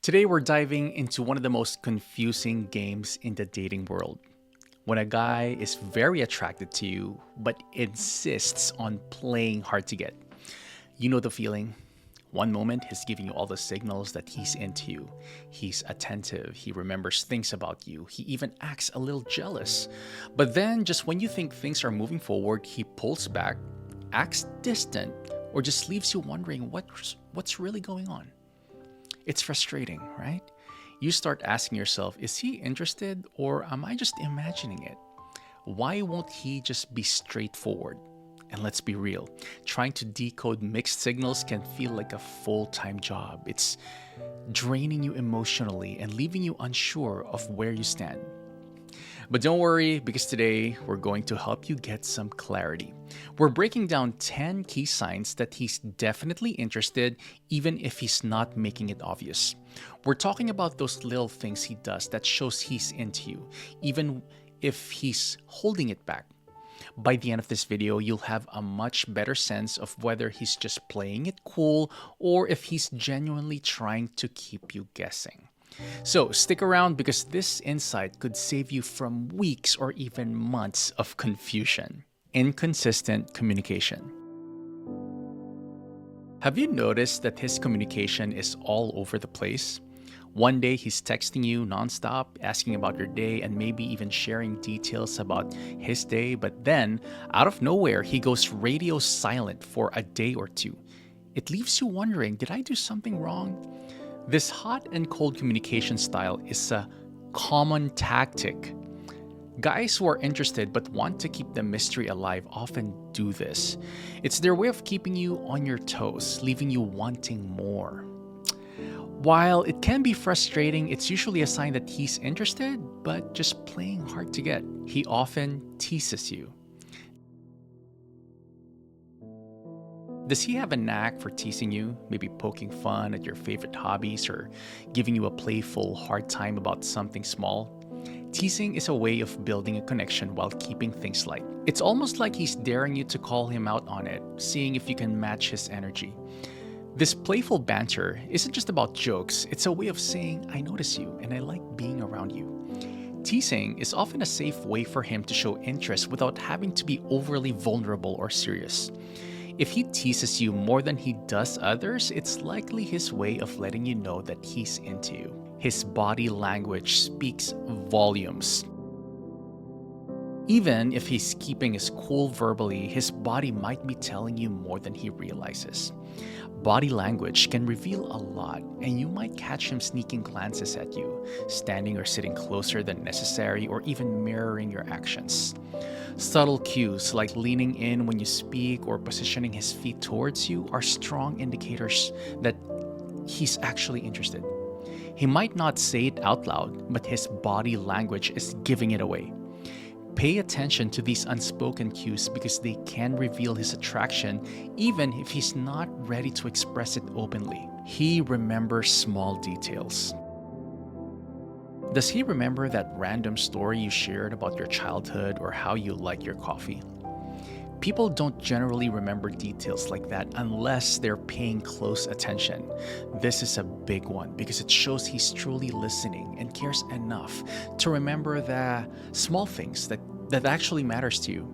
Today, we're diving into one of the most confusing games in the dating world. When a guy is very attracted to you but insists on playing hard to get. You know the feeling. One moment, he's giving you all the signals that he's into you. He's attentive, he remembers things about you, he even acts a little jealous. But then, just when you think things are moving forward, he pulls back, acts distant, or just leaves you wondering what's really going on. It's frustrating, right? You start asking yourself, is he interested or am I just imagining it? Why won't he just be straightforward? And let's be real, trying to decode mixed signals can feel like a full time job. It's draining you emotionally and leaving you unsure of where you stand. But don't worry, because today we're going to help you get some clarity. We're breaking down 10 key signs that he's definitely interested, even if he's not making it obvious. We're talking about those little things he does that shows he's into you, even if he's holding it back. By the end of this video, you'll have a much better sense of whether he's just playing it cool or if he's genuinely trying to keep you guessing. So stick around because this insight could save you from weeks or even months of confusion. Inconsistent communication. Have you noticed that his communication is all over the place? One day he's texting you nonstop, asking about your day and maybe even sharing details about his day, but then, out of nowhere, he goes radio silent for a day or two. It leaves you wondering, did I do something wrong? This hot and cold communication style is a common tactic. Guys who are interested but want to keep the mystery alive often do this. It's their way of keeping you on your toes, leaving you wanting more. While it can be frustrating, it's usually a sign that he's interested but just playing hard to get. He often teases you. Does he have a knack for teasing you, maybe poking fun at your favorite hobbies or giving you a playful hard time about something small? Teasing is a way of building a connection while keeping things light. It's almost like he's daring you to call him out on it, seeing if you can match his energy. This playful banter isn't just about jokes, it's a way of saying, I notice you and I like being around you. Teasing is often a safe way for him to show interest without having to be overly vulnerable or serious. If he teases you more than he does others, it's likely his way of letting you know that he's into you. His body language speaks volumes. Even if he's keeping his cool verbally, his body might be telling you more than he realizes. Body language can reveal a lot, and you might catch him sneaking glances at you, standing or sitting closer than necessary, or even mirroring your actions. Subtle cues like leaning in when you speak or positioning his feet towards you are strong indicators that he's actually interested. He might not say it out loud, but his body language is giving it away. Pay attention to these unspoken cues because they can reveal his attraction even if he's not ready to express it openly. He remembers small details. Does he remember that random story you shared about your childhood or how you like your coffee? People don't generally remember details like that unless they're paying close attention. This is a big one because it shows he's truly listening and cares enough to remember the small things that actually matters to you.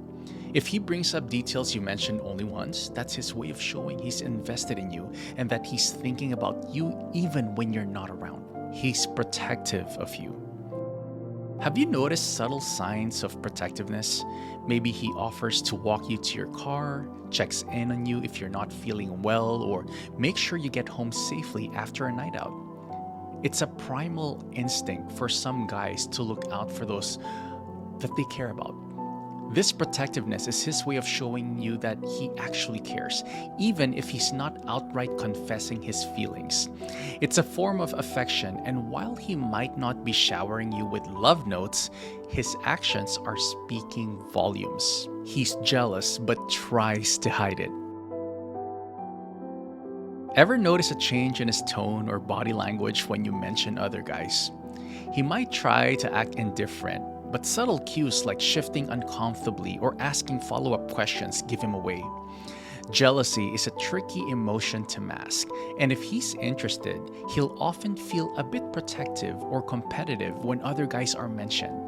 If he brings up details you mentioned only once, that's his way of showing he's invested in you and that he's thinking about you even when you're not around. He's protective of you. Have you noticed subtle signs of protectiveness? Maybe he offers to walk you to your car, checks in on you if you're not feeling well, or makes sure you get home safely after a night out. It's a primal instinct for some guys to look out for those that they care about. This protectiveness is his way of showing you that he actually cares, even if he's not outright confessing his feelings. It's a form of affection, and while he might not be showering you with love notes, his actions are speaking volumes. He's jealous but tries to hide it. Ever notice a change in his tone or body language when you mention other guys? He might try to act indifferent, but subtle cues like shifting uncomfortably or asking follow-up questions give him away. Jealousy is a tricky emotion to mask, and if he's interested, he'll often feel a bit protective or competitive when other guys are mentioned.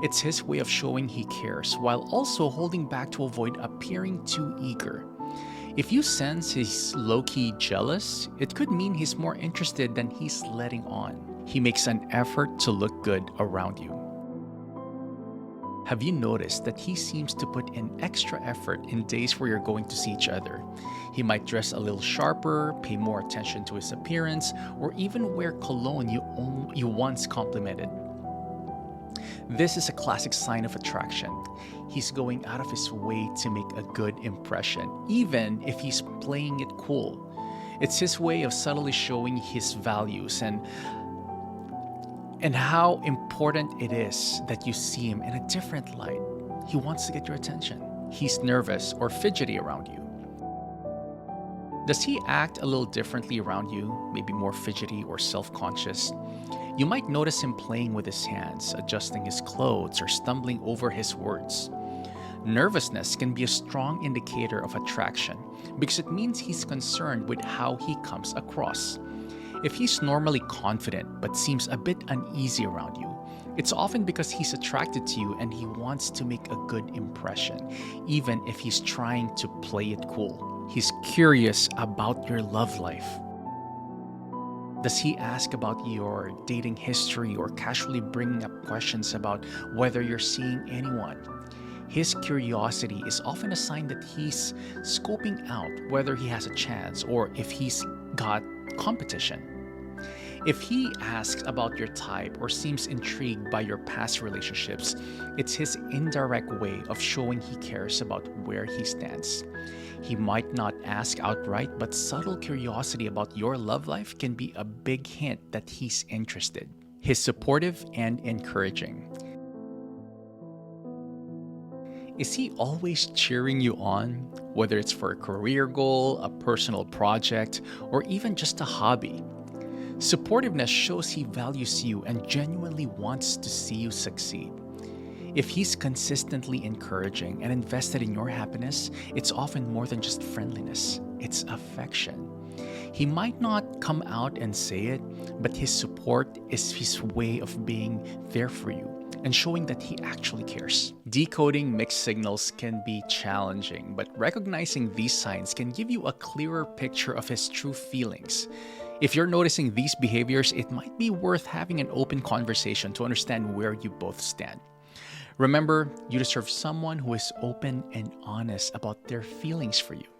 It's his way of showing he cares while also holding back to avoid appearing too eager. If you sense he's low key jealous, it could mean he's more interested than he's letting on. He makes an effort to look good around you. Have you noticed that he seems to put in extra effort in days where you're going to see each other? He might dress a little sharper, pay more attention to his appearance, or even wear cologne you once complimented. This is a classic sign of attraction. He's going out of his way to make a good impression, even if he's playing it cool. It's his way of subtly showing his values and how important it is that you see him in a different light. He wants to get your attention. He's nervous or fidgety around you. Does he act a little differently around you, maybe more fidgety or self-conscious? You might notice him playing with his hands, adjusting his clothes, or stumbling over his words. Nervousness can be a strong indicator of attraction because it means he's concerned with how he comes across. If he's normally confident but seems a bit uneasy around you, it's often because he's attracted to you and he wants to make a good impression, even if he's trying to play it cool. He's curious about your love life. Does he ask about your dating history or casually bringing up questions about whether you're seeing anyone? His curiosity is often a sign that he's scoping out whether he has a chance or if he's got competition. If he asks about your type or seems intrigued by your past relationships, it's his indirect way of showing he cares about where he stands. He might not ask outright, but subtle curiosity about your love life can be a big hint that he's interested. He's supportive and encouraging. Is he always cheering you on, whether it's for a career goal, a personal project, or even just a hobby? Supportiveness shows he values you and genuinely wants to see you succeed. If he's consistently encouraging and invested in your happiness, it's often more than just friendliness, it's affection. He might not come out and say it, but his support is his way of being there for you and showing that he actually cares. Decoding mixed signals can be challenging, but recognizing these signs can give you a clearer picture of his true feelings. If you're noticing these behaviors, it might be worth having an open conversation to understand where you both stand. Remember, you deserve someone who is open and honest about their feelings for you.